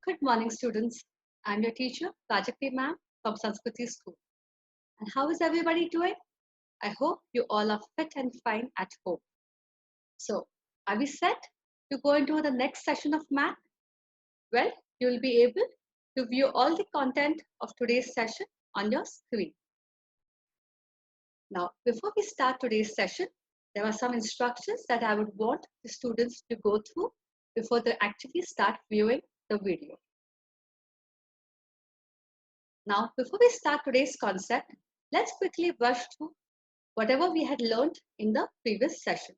Good morning, students. I'm your teacher, Prajakti ma'am from Sanskriti School. And how is everybody doing? I hope you all are fit and fine at home. So, are we set to go into the next session of math? Well, you will be able to view all the content of today's session on your screen. Now, before we start today's session, there are some instructions that I would want the students to go through before they actually start viewing the video. Now, before we start today's concept, let's quickly brush through whatever we had learned in the previous session.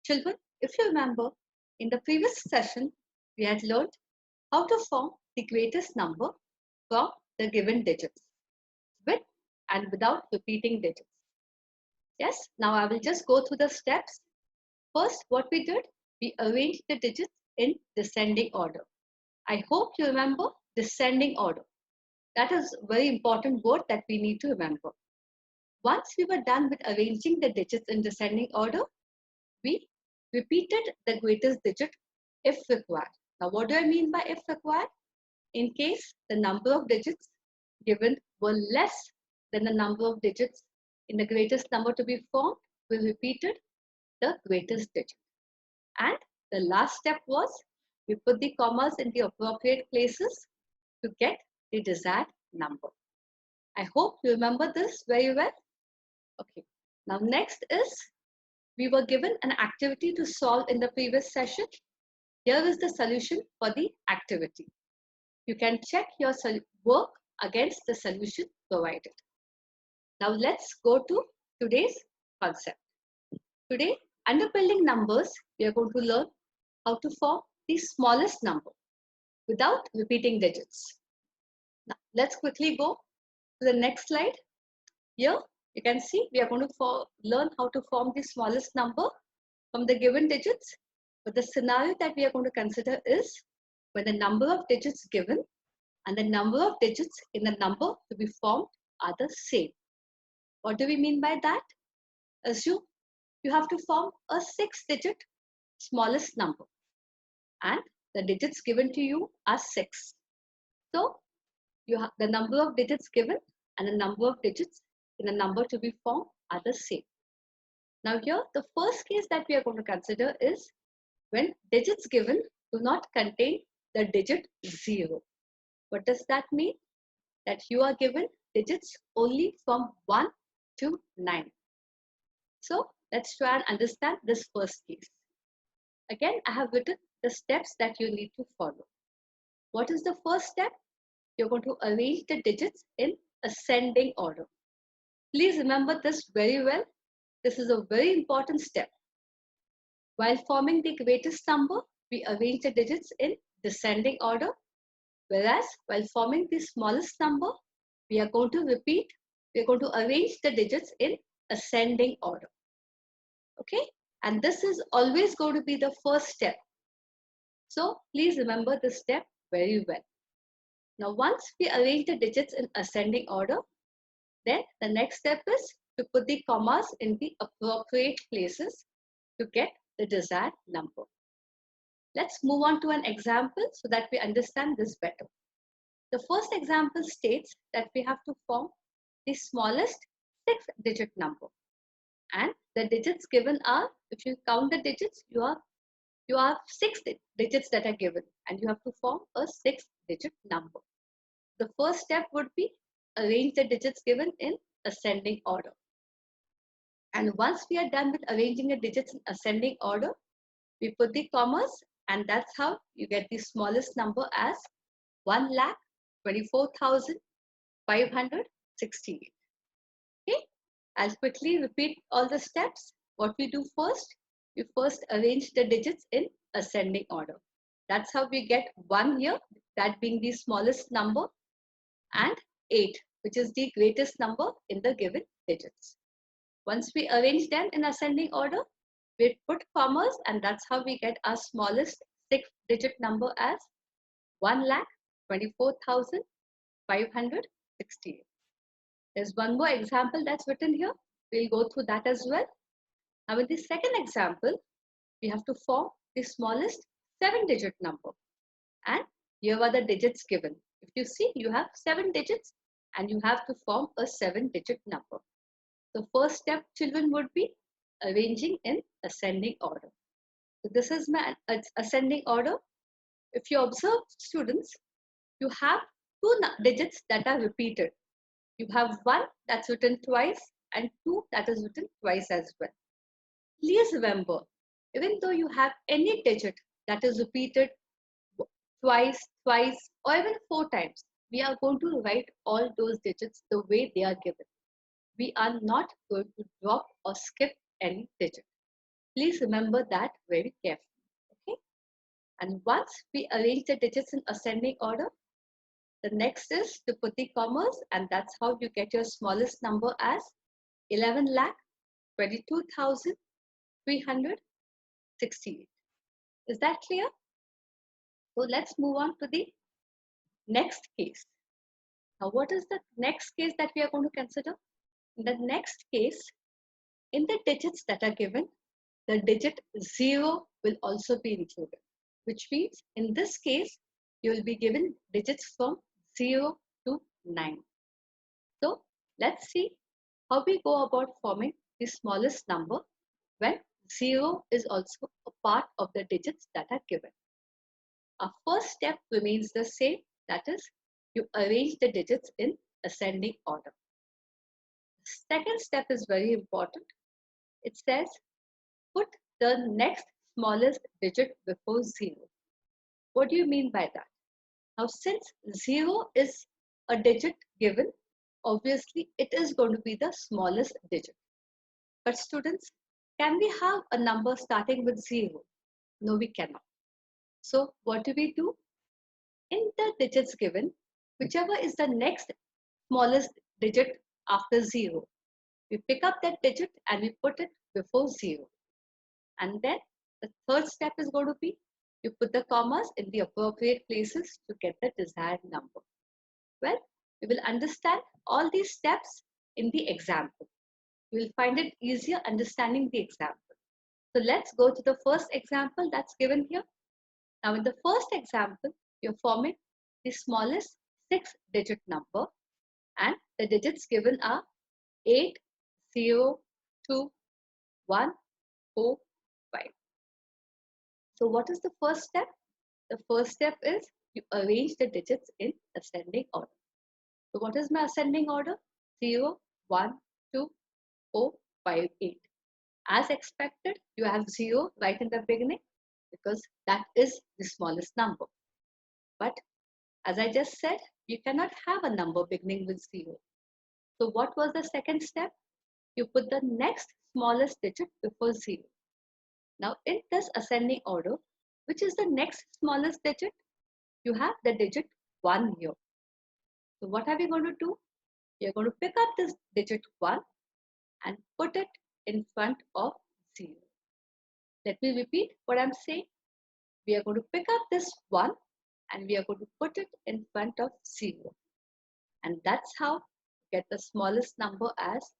Children, if you remember, in the previous session, we had learned how to form the greatest number from the given digits, with and without repeating digits. Yes, now I will just go through the steps. First, what we did, we arranged the digits in descending order. I hope you remember descending order. That is a very important word that we need to remember. Once we were done with arranging the digits in descending order, we repeated the greatest digit if required. Now, what do I mean by if required? In case the number of digits given were less than the number of digits in the greatest number to be formed, we repeated the greatest digit. And the last step was we put the commas in the appropriate places to get the desired number. I hope you remember this very well. Okay, now next is we were given an activity to solve in the previous session. Here is the solution for the activity. You can check your work against the solution provided. Now let's go to today's concept. Today, under building numbers, we are going to learn how to form the smallest number without repeating digits. Now let's quickly go to the next slide. Here you can see we are going to learn how to form the smallest number from the given digits. But the scenario that we are going to consider is when the number of digits given and the number of digits in the number to be formed are the same. What do we mean by that? Assume you have to form a 6-digit smallest number and the digits given to you are 6. So you have the number of digits given and the number of digits in a number to be formed are the same. Now here, the first case that we are going to consider is when digits given do not contain the digit 0. What does that mean? That you are given digits only from 1 to 9. So let's try and understand this first case. Again, I have written the steps that you need to follow. What is the first step? You're going to arrange the digits in ascending order. Please remember this very well. This is a very important step. While forming the greatest number, we arrange the digits in descending order. Whereas while forming the smallest number, we are going to arrange the digits in ascending order. Okay? And this is always going to be the first step. So please remember this step very well. Now, once we arrange the digits in ascending order, then the next step is to put the commas in the appropriate places to get the desired number. Let's move on to an example so that we understand this better. The first example states that we have to form the smallest 6-digit number. And the digits given are, if you count the digits, you have 6 digits that are given and you have to form a 6-digit number. The first step would be arrange the digits given in ascending order. And once we are done with arranging the digits in ascending order, we put the commas and that's how you get the smallest number as 1,24,568. Okay, I'll quickly repeat all the steps. What we do first, we first arrange the digits in ascending order. That's how we get 1 here, that being the smallest number, and 8, which is the greatest number in the given digits. Once we arrange them in ascending order, we put commas and that's how we get our smallest 6-digit number as 1,24,568. There's one more example that's written here. We'll go through that as well. Now in the second example, we have to form the smallest 7-digit number. And Here are the digits given. If you see, you have 7 digits and you have to form a 7-digit number. The first step, children, would be arranging in ascending order. So this is my ascending order. If you observe, students, you have 2 digits that are repeated. You have 1 that's written twice and 2 that is written twice as well. Please remember, even though you have any digit that is repeated twice, or even 4 times, we are going to write all those digits the way they are given. We are not going to drop or skip any digit. Please remember that very carefully. Okay? And once we arrange the digits in ascending order, the next is to put the commas, and that's how you get your smallest number as 11,22,368. Is that clear? So let's move on to the next case. Now, what is the next case that we are going to consider? In the next case, in the digits that are given, the digit 0 will also be included, which means in this case, you will be given digits from 0 to 9. So let's see how we go about forming the smallest number when 0 is also a part of the digits that are given. Our first step remains the same, that is, you arrange the digits in ascending order. The second step is very important. It says put the next smallest digit before 0. What do you mean by that? Now, since 0 is a digit given, obviously it is going to be the smallest digit. But students, can we have a number starting with 0? No, we cannot. So what do? In the digits given, whichever is the next smallest digit after 0, we pick up that digit and we put it before 0. And then the third step is going to be you put the commas in the appropriate places to get the desired number. Well, you will understand all these steps in the example. You will find it easier understanding the example. So let's go to the first example that's given here. Now in the first example, you're forming the smallest 6-digit number and the digits given are 8, 0, 2, 1, 4, 5. So what is the first step? The first step is you arrange the digits in ascending order. So what is my ascending order? 0, 1, 2, 4, 5, 8. As expected, you have 0 right in the beginning because that is the smallest number. But as I just said, you cannot have a number beginning with 0. So what was the second step? You put the next smallest digit before 0. Now in this ascending order, which is the next smallest digit? You have the digit 1 here. So what are we going to do? You're going to pick up this digit 1 and put it in front of 0. Let me repeat what I'm saying. We are going to pick up this 1 and we are going to put it in front of 0. And that's how you get the smallest number as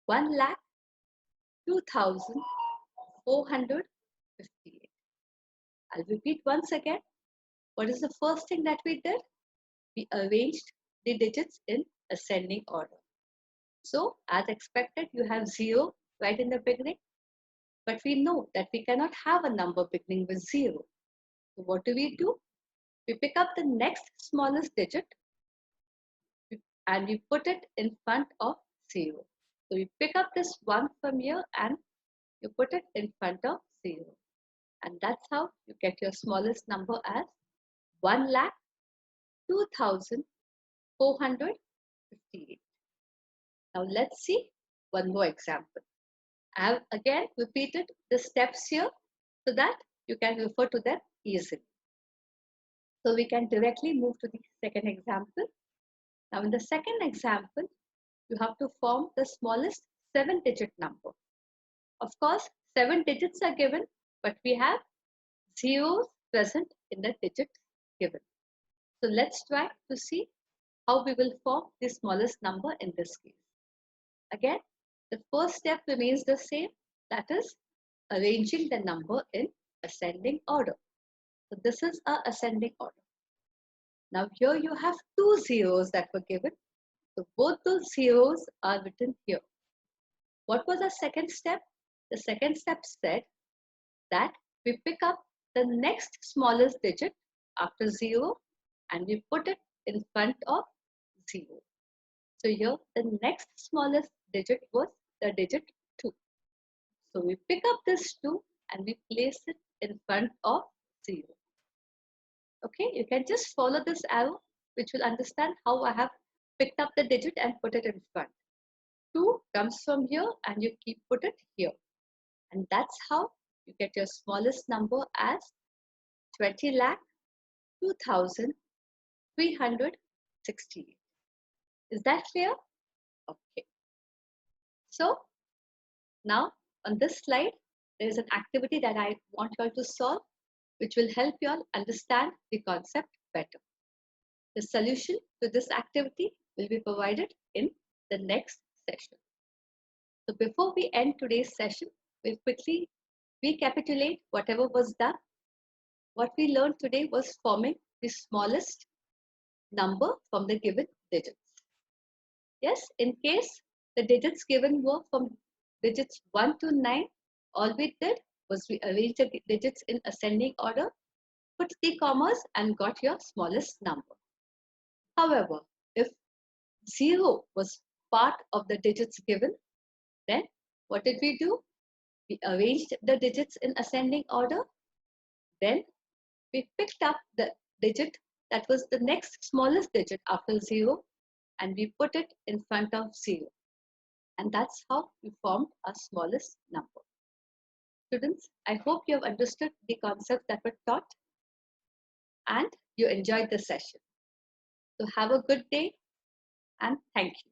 1,02,458. I'll repeat once again. What is the first thing that we did? We arranged the digits in ascending order. So as expected, you have 0 right in the beginning. But we know that we cannot have a number beginning with 0. So what do? We pick up the next smallest digit and we put it in front of 0. So you pick up this 1 from here and you put it in front of 0. And that's how you get your smallest number as 1,02,458. Now let's see one more example. I have again repeated the steps here so that you can refer to them easily. So we can directly move to the second example. Now in the second example, you have to form the smallest 7-digit number. Of course, 7 digits are given, but we have zeros present in the digits given. So let's try to see how we will form the smallest number in this case. Again, the first step remains the same, that is arranging the number in ascending order. So this is our ascending order. Now here you have two zeros that were given. So both those zeros are written here. What was our second step? The second step said that we pick up the next smallest digit after 0 and we put it in front of 0. So here the next smallest digit was the digit 2. So we pick up this 2 and we place it in front of 0. Okay, you can just follow this arrow which will understand how I have picked up the digit and put it in front. 2 comes from here and you keep put it here. And that's how you get your smallest number as 20 lakh 2,368. Is that clear? Okay. So now on this slide, there is an activity that I want you all to solve, which will help you all understand the concept better. The solution to this activity will be provided in the next session. So before we end today's session, we'll quickly recapitulate whatever was done. What we learned today was forming the smallest number from the given digits. Yes, in case the digits given were from digits 1 to 9, all we did was we arranged the digits in ascending order, put the commas and got your smallest number. However, if 0 was part of the digits given, then what did we do? We arranged the digits in ascending order, then we picked up the digit that was the next smallest digit after 0 and we put it in front of 0. And that's how we formed our smallest number. Students, I hope you have understood the concepts that were taught and you enjoyed the session. So have a good day and thank you.